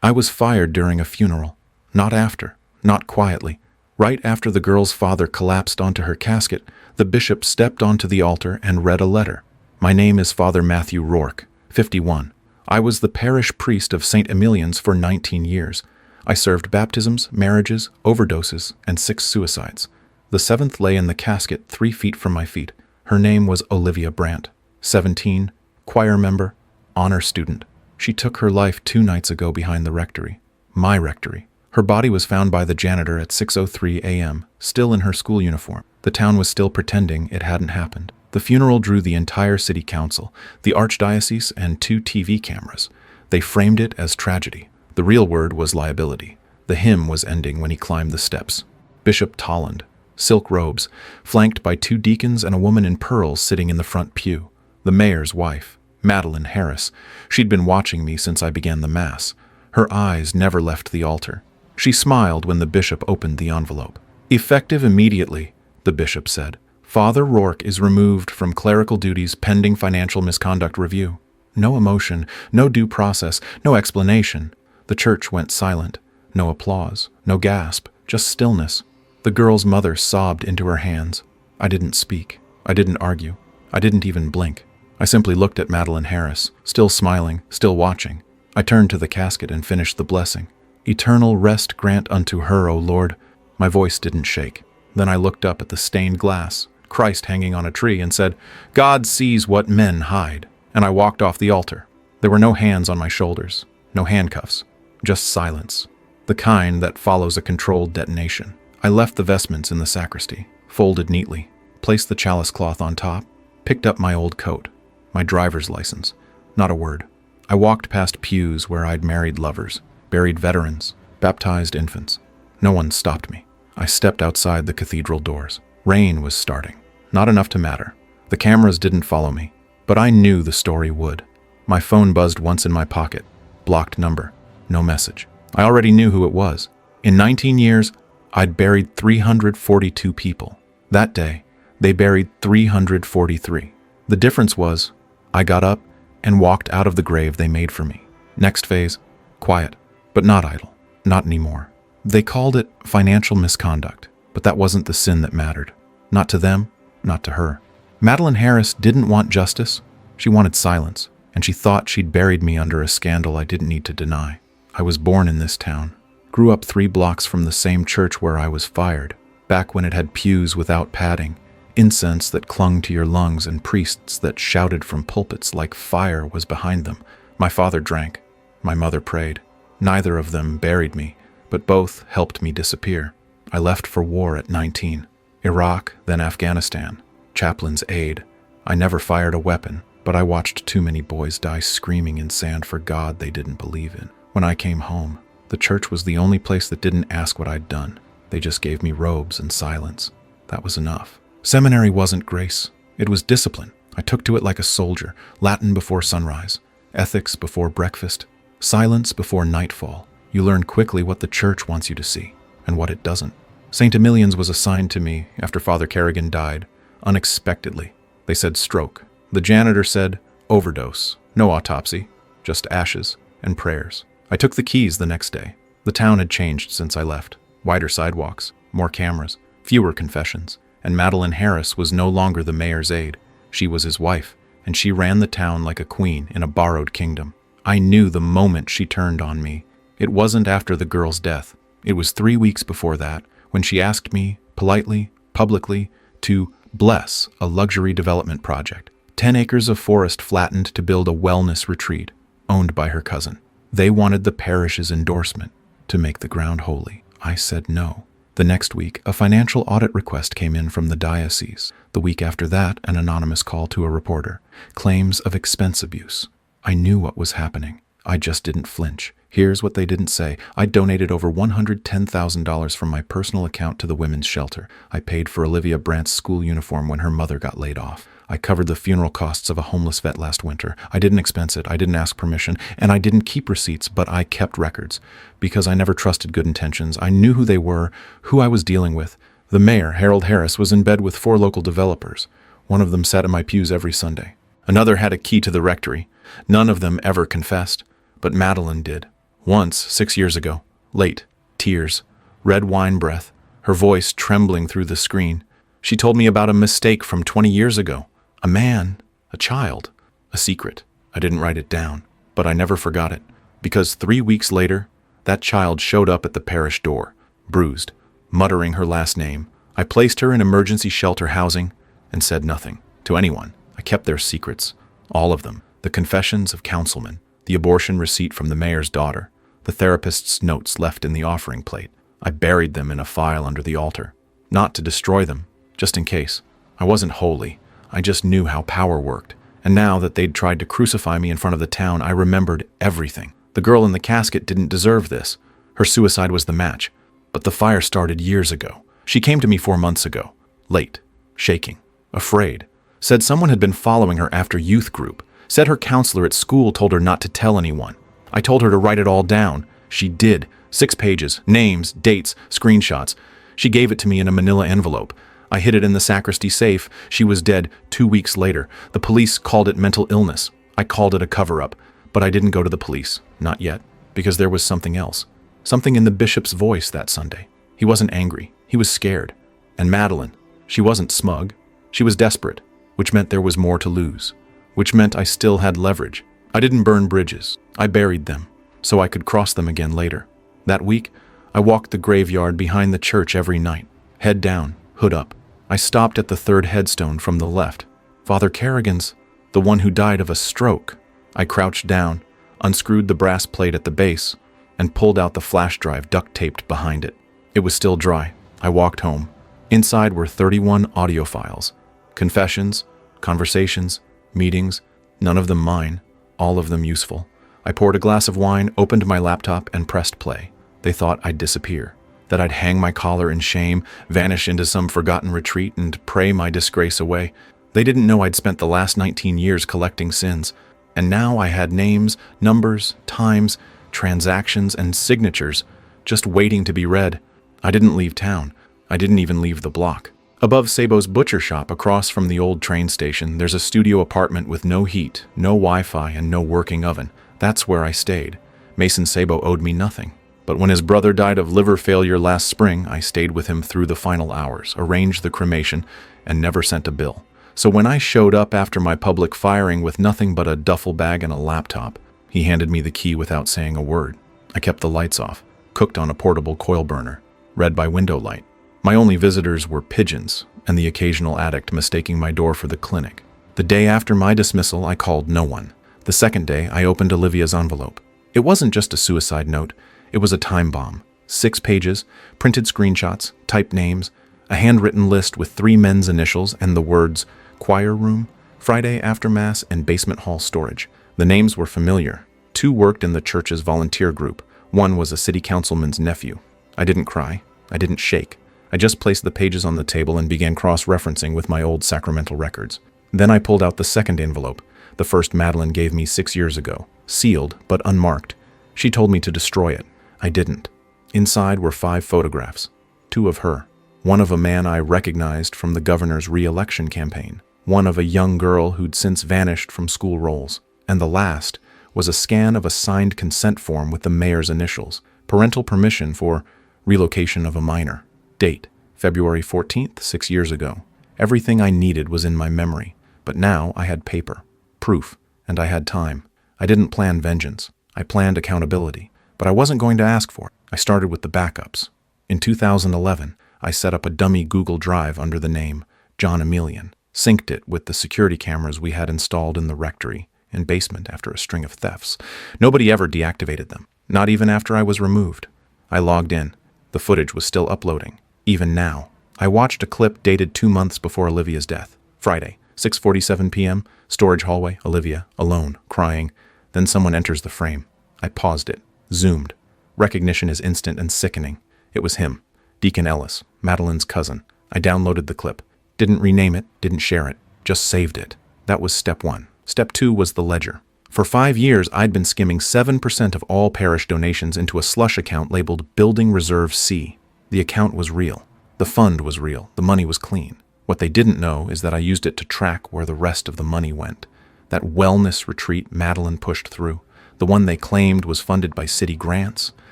I was fired during a funeral. Not after, not quietly. Right after the girl's father collapsed onto her casket, the bishop stepped onto the altar and read a letter. My name is Father Matthew Rourke, 51. I was the parish priest of St. Emilian's for 19 years. I served baptisms, marriages, overdoses, and 6 suicides. The 7th lay in the casket 3 feet from my feet. Her name was Olivia Brandt, 17, choir member, honor student. She took her life 2 nights ago behind the rectory. My rectory. Her body was found by the janitor at 6:03 a.m., still in her school uniform. The town was still pretending it hadn't happened. The funeral drew the entire city council, the archdiocese, and 2 TV cameras. They framed it as tragedy. The real word was liability. The hymn was ending when he climbed the steps. Bishop Tolland, silk robes, flanked by 2 deacons and a woman in pearls sitting in the front pew. The mayor's wife, Madeline Harris. She'd been watching me since I began the Mass. Her eyes never left the altar. She smiled when the bishop opened the envelope. "Effective immediately," the bishop said. "Father Rourke is removed from clerical duties pending financial misconduct review." No emotion, no due process, no explanation. The church went silent. No applause, no gasp, just stillness. The girl's mother sobbed into her hands. I didn't speak. I didn't argue. I didn't even blink. I simply looked at Madeline Harris, still smiling, still watching. I turned to the casket and finished the blessing. "Eternal rest grant unto her, O Lord." My voice didn't shake. Then I looked up at the stained glass, Christ hanging on a tree, and said, "God sees what men hide." And I walked off the altar. There were no hands on my shoulders, no handcuffs, just silence, the kind that follows a controlled detonation. I left the vestments in the sacristy, folded neatly, placed the chalice cloth on top, picked up my old coat, my driver's license. Not a word. I walked past pews where I'd married lovers, buried veterans, baptized infants. No one stopped me. I stepped outside the cathedral doors. Rain was starting. Not enough to matter. The cameras didn't follow me, but I knew the story would. My phone buzzed once in my pocket. Blocked number. No message. I already knew who it was. In 19 years, I'd buried 342 people. That day, they buried 343. The difference was, I got up and walked out of the grave they made for me. Next phase, quiet, but not idle. Not anymore. They called it financial misconduct, but that wasn't the sin that mattered. Not to them, not to her. Madeline Harris didn't want justice. She wanted silence, and she thought she'd buried me under a scandal I didn't need to deny. I was born in this town, grew up 3 blocks from the same church where I was fired, back when it had pews without padding, incense that clung to your lungs, and priests that shouted from pulpits like fire was behind them. My father drank. My mother prayed. Neither of them buried me, but both helped me disappear. I left for war at 19. Iraq, then Afghanistan. Chaplain's aide. I never fired a weapon, but I watched too many boys die screaming in sand for God they didn't believe in. When I came home, the church was the only place that didn't ask what I'd done. They just gave me robes and silence. That was enough. Seminary wasn't grace. It was discipline. I took to it like a soldier. Latin before sunrise. Ethics before breakfast. Silence before nightfall. You learn quickly what the church wants you to see, and what it doesn't. St. Emilian's was assigned to me after Father Kerrigan died, unexpectedly. They said stroke. The janitor said overdose. No autopsy, just ashes and prayers. I took the keys the next day. The town had changed since I left. Wider sidewalks, more cameras, fewer confessions, and Madeline Harris was no longer the mayor's aide. She was his wife, and she ran the town like a queen in a borrowed kingdom. I knew the moment she turned on me. It wasn't after the girl's death. It was 3 weeks before that, when she asked me, politely, publicly, to bless a luxury development project. 10 acres of forest flattened to build a wellness retreat, owned by her cousin. They wanted the parish's endorsement to make the ground holy. I said no. The next week, a financial audit request came in from the diocese. The week after that, an anonymous call to a reporter. Claims of expense abuse. I knew what was happening. I just didn't flinch. Here's what they didn't say. I donated over $110,000 from my personal account to the women's shelter. I paid for Olivia Brandt's school uniform when her mother got laid off. I covered the funeral costs of a homeless vet last winter. I didn't expense it, I didn't ask permission, and I didn't keep receipts, but I kept records. Because I never trusted good intentions. I knew who they were, who I was dealing with. The mayor, Harold Harris, was in bed with 4 local developers. One of them sat in my pews every Sunday. Another had a key to the rectory. None of them ever confessed, but Madeline did. Once, 6 years ago. Late. Tears. Red wine breath. Her voice trembling through the screen. She told me about a mistake from 20 years ago. A man. A child. A secret. I didn't write it down, but I never forgot it. Because 3 weeks later, that child showed up at the parish door, bruised, muttering her last name. I placed her in emergency shelter housing and said nothing to anyone. I kept their secrets, all of them. The confessions of councilmen, the abortion receipt from the mayor's daughter, the therapist's notes left in the offering plate. I buried them in a file under the altar. Not to destroy them, just in case. I wasn't holy. I just knew how power worked. And now that they'd tried to crucify me in front of the town, I remembered everything. The girl in the casket didn't deserve this. Her suicide was the match. But the fire started years ago. She came to me 4 months ago. Late. Shaking. Afraid. Said someone had been following her after youth group. Said her counselor at school told her not to tell anyone. I told her to write it all down. She did. 6 pages. Names, dates, screenshots. She gave it to me in a manila envelope. I hid it in the sacristy safe. She was dead 2 weeks later. The police called it mental illness. I called it a cover-up. But I didn't go to the police. Not yet. Because there was something else. Something in the bishop's voice that Sunday. He wasn't angry. He was scared. And Madeline, she wasn't smug. She was desperate, which meant there was more to lose. Which meant I still had leverage. I didn't burn bridges. I buried them, so I could cross them again later. That week, I walked the graveyard behind the church every night. Head down, hood up. I stopped at the 3rd headstone from the left. Father Kerrigan's, the one who died of a stroke. I crouched down, unscrewed the brass plate at the base, and pulled out the flash drive duct-taped behind it. It was still dry. I walked home. Inside were 31 audio files. Confessions, conversations, meetings, none of them mine, all of them useful. I poured a glass of wine, opened my laptop, and pressed play. They thought I'd disappear, that I'd hang my collar in shame, vanish into some forgotten retreat, and pray my disgrace away. They didn't know I'd spent the last 19 years collecting sins, and now I had names, numbers, times, transactions, and signatures just waiting to be read. I didn't leave town. I didn't even leave the block. Above Sabo's butcher shop, across from the old train station, there's a studio apartment with no heat, no Wi-Fi, and no working oven. That's where I stayed. Mason Sabo owed me nothing. But when his brother died of liver failure last spring, I stayed with him through the final hours, arranged the cremation, and never sent a bill. So when I showed up after my public firing with nothing but a duffel bag and a laptop, he handed me the key without saying a word. I kept the lights off, cooked on a portable coil burner, read by window light. My only visitors were pigeons and the occasional addict mistaking my door for the clinic. The day after my dismissal, I called no one. The second day, I opened Olivia's envelope. It wasn't just a suicide note. It was a time bomb. 6 pages, printed screenshots, typed names, a handwritten list with 3 men's initials and the words choir room, Friday after Mass, and basement hall storage. The names were familiar. 2 worked in the church's volunteer group. 1 was a city councilman's nephew. I didn't cry. I didn't shake. I just placed the pages on the table and began cross-referencing with my old sacramental records. Then I pulled out the second envelope. The first Madeline gave me 6 years ago, sealed but unmarked. She told me to destroy it. I didn't. Inside were 5 photographs. 2 of her. 1 of a man I recognized from the governor's re-election campaign. 1 of a young girl who'd since vanished from school rolls. And the last was a scan of a signed consent form with the mayor's initials. Parental permission for relocation of a minor. Date, February 14th, 6 years ago. Everything I needed was in my memory. But now I had paper, proof, and I had time. I didn't plan vengeance. I planned accountability. But I wasn't going to ask for it. I started with the backups. In 2011, I set up a dummy Google Drive under the name John Emilian, synced it with the security cameras we had installed in the rectory and basement after a string of thefts. Nobody ever deactivated them, not even after I was removed. I logged in. The footage was still uploading. Even now, I watched a clip dated 2 months before Olivia's death. Friday, 6:47 p.m., storage hallway, Olivia, alone, crying. Then someone enters the frame. I paused it, zoomed. Recognition is instant and sickening. It was him, Deacon Ellis, Madeline's cousin. I downloaded the clip. Didn't rename it, didn't share it, just saved it. That was step 1. Step 2 was the ledger. For 5 years, I'd been skimming 7% of all parish donations into a slush account labeled Building Reserve C. The account was real. The fund was real. The money was clean. What they didn't know is that I used it to track where the rest of the money went. That wellness retreat Madeline pushed through. The one they claimed was funded by city grants.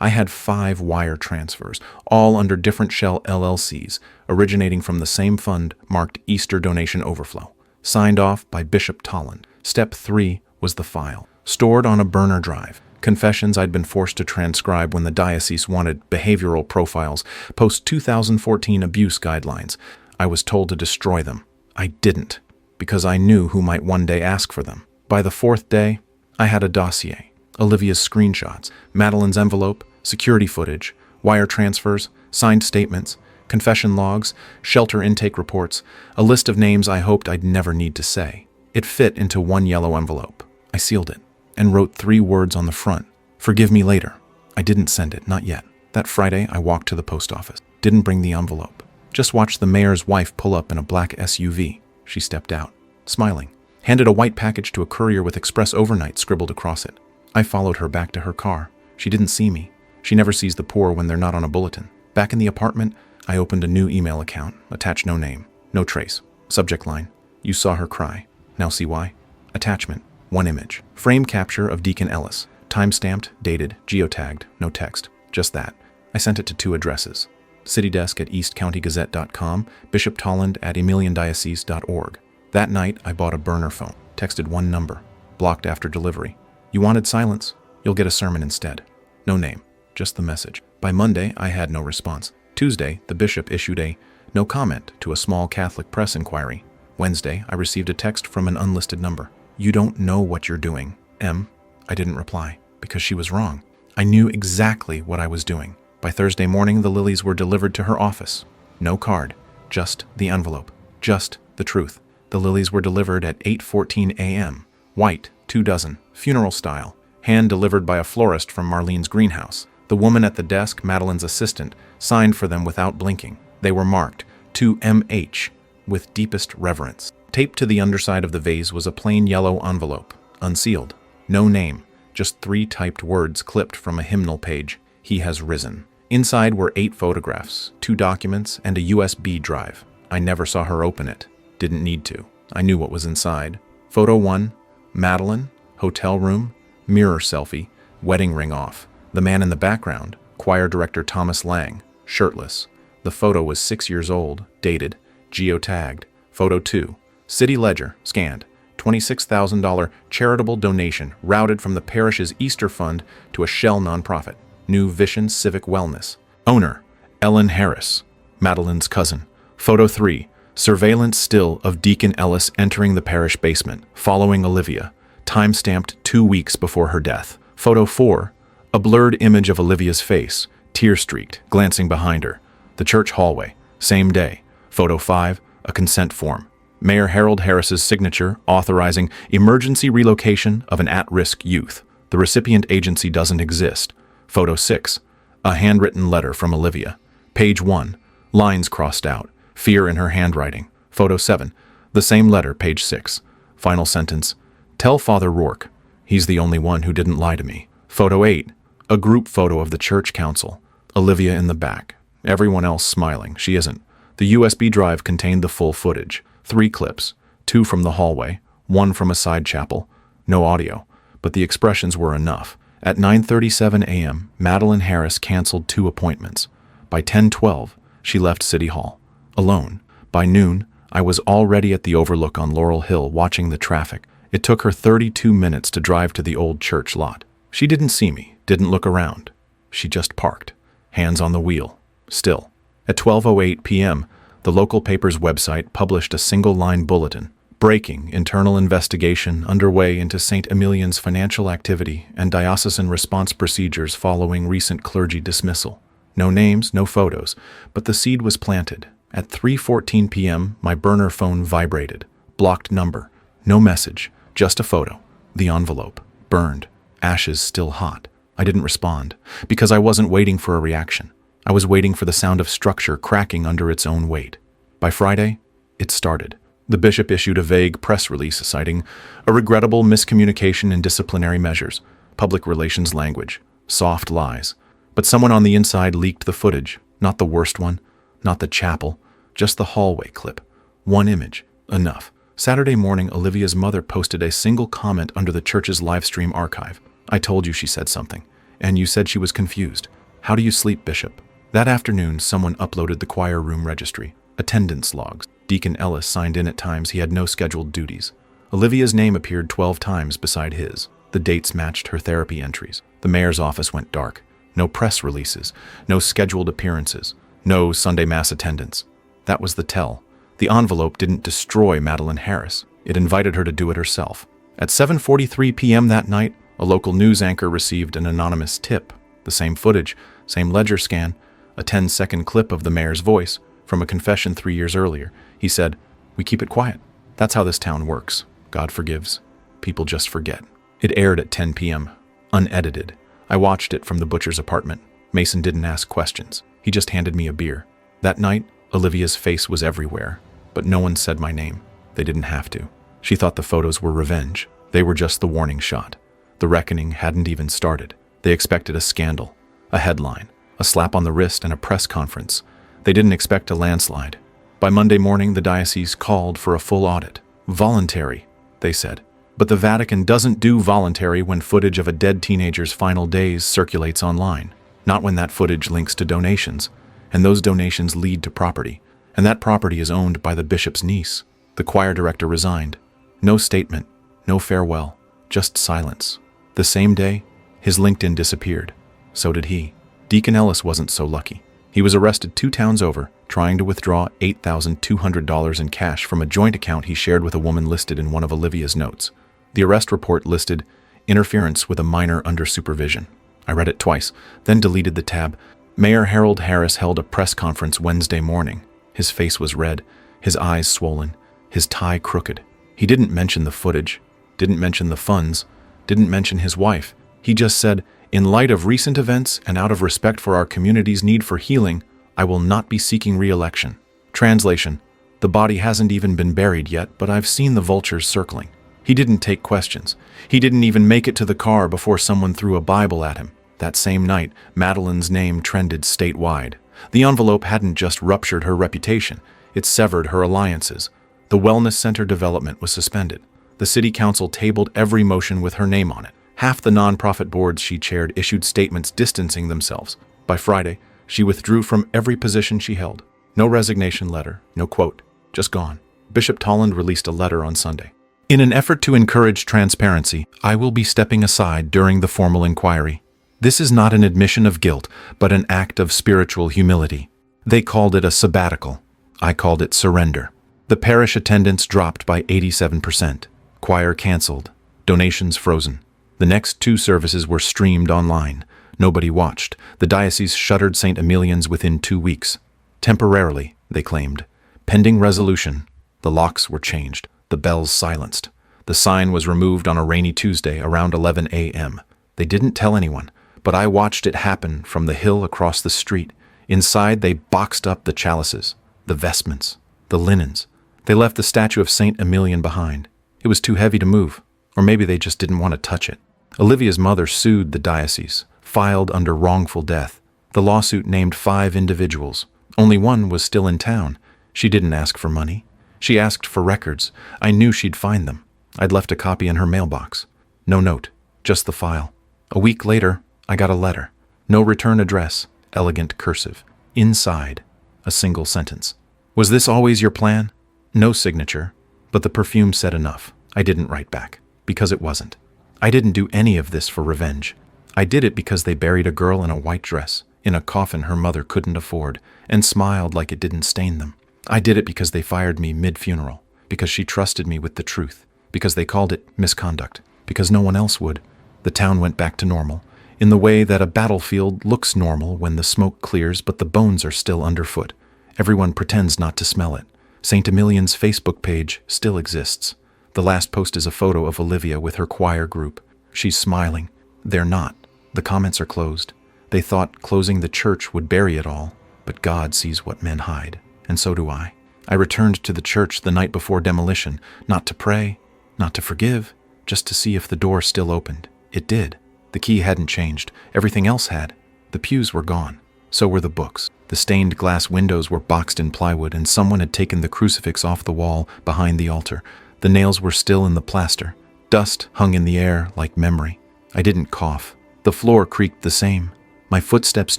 I had 5 wire transfers, all under different shell LLCs, originating from the same fund marked Easter Donation Overflow, signed off by Bishop Tolland. Step 3 was the file, stored on a burner drive. Confessions I'd been forced to transcribe when the diocese wanted behavioral profiles, post-2014 abuse guidelines. I was told to destroy them. I didn't, because I knew who might one day ask for them. By the 4th day, I had a dossier. Olivia's screenshots, Madeline's envelope, security footage, wire transfers, signed statements, confession logs, shelter intake reports, a list of names I hoped I'd never need to say. It fit into one yellow envelope. I sealed it and wrote 3 words on the front. Forgive me later. I didn't send it, not yet. That Friday, I walked to the post office. Didn't bring the envelope. Just watched the mayor's wife pull up in a black SUV. She stepped out, smiling. Handed a white package to a courier with Express Overnight scribbled across it. I followed her back to her car. She didn't see me. She never sees the poor when they're not on a bulletin. Back in the apartment, I opened a new email account. Attached no name, no trace. Subject line, you saw her cry. Now see why? Attachment, 1 image. Frame capture of Deacon Ellis. Time-stamped, dated, geotagged, no text. Just that. I sent it to 2 addresses. citydesk@eastcountygazette.com, bishoptolland@emiliandiocese.org. That night, I bought a burner phone. Texted 1 number. Blocked after delivery. You wanted silence? You'll get a sermon instead. No name, just the message. By Monday, I had no response. Tuesday, the bishop issued a no comment to a small Catholic press inquiry. Wednesday, I received a text from an unlisted number. You don't know what you're doing, M. I didn't reply, because she was wrong. I knew exactly what I was doing. By Thursday morning, the lilies were delivered to her office. No card, just the envelope, just the truth. The lilies were delivered at 8:14 a.m. White, 2 dozen, funeral style, hand-delivered by a florist from Marlene's greenhouse. The woman at the desk, Madeline's assistant, signed for them without blinking. They were marked, to M.H., with deepest reverence. Taped to the underside of the vase was a plain yellow envelope, unsealed. No name, just 3 typed words clipped from a hymnal page. He has risen. Inside were 8 photographs, 2 documents, and a USB drive. I never saw her open it. Didn't need to. I knew what was inside. Photo 1, Madeline, hotel room, mirror selfie, wedding ring off. The man in the background, choir director Thomas Lang, shirtless. The photo was 6 years old, dated, geotagged. Photo 2, City Ledger, scanned. $26,000 charitable donation routed from the parish's Easter fund to a shell nonprofit, New Vision Civic Wellness. Owner, Ellen Harris, Madeline's cousin. Photo 3, surveillance still of Deacon Ellis entering the parish basement, following Olivia, time-stamped 2 weeks before her death. Photo 4, a blurred image of Olivia's face, tear-streaked, glancing behind her. The church hallway, same day. Photo 5, a consent form. Mayor Harold Harris's signature authorizing emergency relocation of an at-risk youth. The recipient agency doesn't exist. Photo 6, a handwritten letter from Olivia. Page 1, lines crossed out, fear in her handwriting. Photo 7, the same letter, page 6. Final sentence, tell Father Rourke, he's the only one who didn't lie to me. Photo 8, a group photo of the church council. Olivia in the back, everyone else smiling. She isn't. The USB drive contained the full footage. 3 clips, 2 from the hallway, 1 from a side chapel. No audio, but the expressions were enough. At 9:37 a.m., Madeline Harris canceled 2 appointments. By 10:12, she left City Hall, alone. By noon, I was already at the overlook on Laurel Hill watching the traffic. It took her 32 minutes to drive to the old church lot. She didn't see me, didn't look around. She just parked, hands on the wheel, still. At 12:08 p.m., the local paper's website published a single-line bulletin. Breaking internal investigation underway into St. Emilian's financial activity and diocesan response procedures following recent clergy dismissal. No names, no photos, but the seed was planted. At 3:14 p.m., my burner phone vibrated. Blocked number. No message, just a photo. The envelope. Burned. Ashes still hot. I didn't respond, because I wasn't waiting for a reaction. I was waiting for the sound of structure cracking under its own weight. By Friday, it started. The bishop issued a vague press release citing a regrettable miscommunication in disciplinary measures, public relations language, soft lies. But someone on the inside leaked the footage, not the worst one, not the chapel, just the hallway clip. 1 image, enough. Saturday morning, Olivia's mother posted a single comment under the church's live stream archive. I told you she said something, and you said she was confused. How do you sleep, Bishop? That afternoon, someone uploaded the choir room registry, attendance logs. Deacon Ellis signed in at times he had no scheduled duties. Olivia's name appeared 12 times beside his. The dates matched her therapy entries. The mayor's office went dark. No press releases, no scheduled appearances, no Sunday mass attendance. That was the tell. The envelope didn't destroy Madeline Harris. It invited her to do it herself. At 7:43 p.m. that night, a local news anchor received an anonymous tip. The same footage, same ledger scan, a 10-second clip of the mayor's voice from a confession 3 years earlier. He said, "We keep it quiet. That's how this town works. God forgives. People just forget." It aired at 10 p.m., unedited. I watched it from the butcher's apartment. Mason didn't ask questions. He just handed me a beer. That night, Olivia's face was everywhere, but no one said my name. They didn't have to. She thought the photos were revenge. They were just the warning shot. The reckoning hadn't even started. They expected a scandal, a headline, a slap on the wrist, and a press conference. They didn't expect a landslide. By Monday morning, the diocese called for a full audit. Voluntary, they said. But the Vatican doesn't do voluntary when footage of a dead teenager's final days circulates online. Not when that footage links to donations, and those donations lead to property. And that property is owned by the bishop's niece. The choir director resigned. No statement, no farewell, just silence. The same day, his LinkedIn disappeared. So did he. Deacon Ellis wasn't so lucky. He was arrested 2 towns over, trying to withdraw $8,200 in cash from a joint account he shared with a woman listed in one of Olivia's notes. The arrest report listed interference with a minor under supervision. I read it twice, then deleted the tab. Mayor Harold Harris held a press conference Wednesday morning. His face was red, his eyes swollen, his tie crooked. He didn't mention the footage, didn't mention the funds, didn't mention his wife. He just said, "In light of recent events and out of respect for our community's need for healing, I will not be seeking re-election." Translation: the body hasn't even been buried yet, but I've seen the vultures circling. He didn't take questions. He didn't even make it to the car before someone threw a Bible at him. That same night, Madeline's name trended statewide. The envelope hadn't just ruptured her reputation, it severed her alliances. The wellness center development was suspended. The city council tabled every motion with her name on it. Half the nonprofit boards she chaired issued statements distancing themselves. By Friday, she withdrew from every position she held. No resignation letter, no quote, just gone. Bishop Tolland released a letter on Sunday. "In an effort to encourage transparency, I will be stepping aside during the formal inquiry. This is not an admission of guilt, but an act of spiritual humility. They called it a sabbatical. I called it surrender." The parish attendance dropped by 87%. Choir canceled. Donations frozen. The next 2 services were streamed online. Nobody watched. The diocese shuttered St. Emilian's within 2 weeks. Temporarily, they claimed. Pending resolution, the locks were changed. The bells silenced. The sign was removed on a rainy Tuesday around 11 a.m. They didn't tell anyone, but I watched it happen from the hill across the street. Inside, they boxed up the chalices, the vestments, the linens. They left the statue of St. Emilian behind. It was too heavy to move, or maybe they just didn't want to touch it. Olivia's mother sued the diocese, filed under wrongful death. The lawsuit named 5 individuals. Only one was still in town. She didn't ask for money. She asked for records. I knew she'd find them. I'd left a copy in her mailbox. No note, just the file. A week later, I got a letter. No return address, elegant cursive. Inside, a single sentence. "Was this always your plan?" No signature, but the perfume said enough. I didn't write back, because it wasn't. I didn't do any of this for revenge. I did it because they buried a girl in a white dress, in a coffin her mother couldn't afford, and smiled like it didn't stain them. I did it because they fired me mid-funeral, because she trusted me with the truth, because they called it misconduct, because no one else would. The town went back to normal, in the way that a battlefield looks normal when the smoke clears but the bones are still underfoot. Everyone pretends not to smell it. St. Emilian's Facebook page still exists. The last post is a photo of Olivia with her choir group. She's smiling. They're not. The comments are closed. They thought closing the church would bury it all, but God sees what men hide. And so do I. I returned to the church the night before demolition, not to pray, not to forgive, just to see if the door still opened. It did. The key hadn't changed. Everything else had. The pews were gone. So were the books. The stained glass windows were boxed in plywood, and someone had taken the crucifix off the wall behind the altar. The nails were still in the plaster. Dust hung in the air like memory. I didn't cough. The floor creaked the same. My footsteps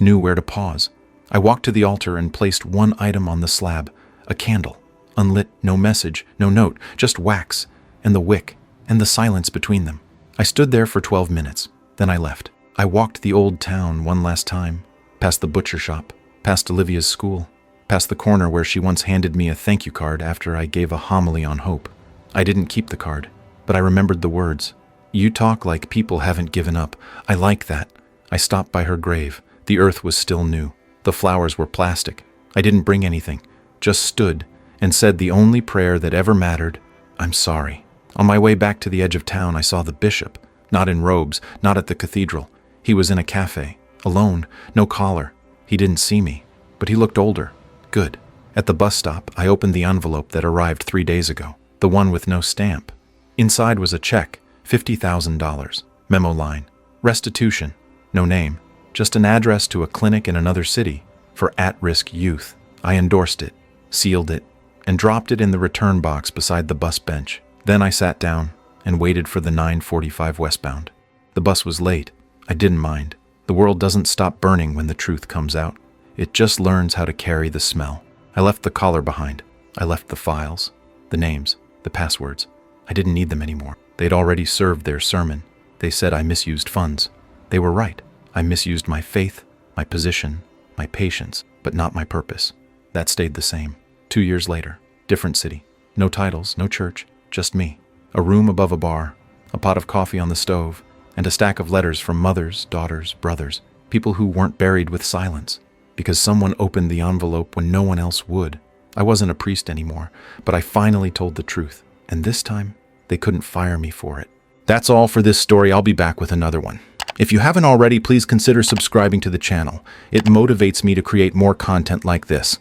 knew where to pause. I walked to the altar and placed one item on the slab, a candle. Unlit, no message, no note, just wax, and the wick, and the silence between them. I stood there for 12 minutes. Then I left. I walked the old town one last time, past the butcher shop, past Olivia's school, past the corner where she once handed me a thank you card after I gave a homily on hope. I didn't keep the card, but I remembered the words. You talk like people haven't given up. I like that. I stopped by her grave. The earth was still new. The flowers were plastic. I didn't bring anything, just stood and said the only prayer that ever mattered, I'm sorry. On my way back to the edge of town, I saw the bishop, not in robes, not at the cathedral. He was in a cafe, alone, no collar. He didn't see me, but he looked older. Good. At the bus stop, I opened the envelope that arrived 3 days ago, the one with no stamp. Inside was a check, $50,000. Memo line. Restitution. No name. Just an address to a clinic in another city for at-risk youth. I endorsed it, sealed it, and dropped it in the return box beside the bus bench. Then I sat down and waited for the 9:45 westbound. The bus was late. I didn't mind. The world doesn't stop burning when the truth comes out. It just learns how to carry the smell. I left the collar behind. I left the files, the names, the passwords. I didn't need them anymore. They'd already served their sermon. They said I misused funds. They were right. I misused my faith, my position, my patience, but not my purpose. That stayed the same. 2 years later, different city. No titles, no church, just me. A room above a bar, a pot of coffee on the stove, and a stack of letters from mothers, daughters, brothers, people who weren't buried with silence, because someone opened the envelope when no one else would. I wasn't a priest anymore, but I finally told the truth, and this time, they couldn't fire me for it. That's all for this story. I'll be back with another one. If you haven't already, please consider subscribing to the channel. It motivates me to create more content like this.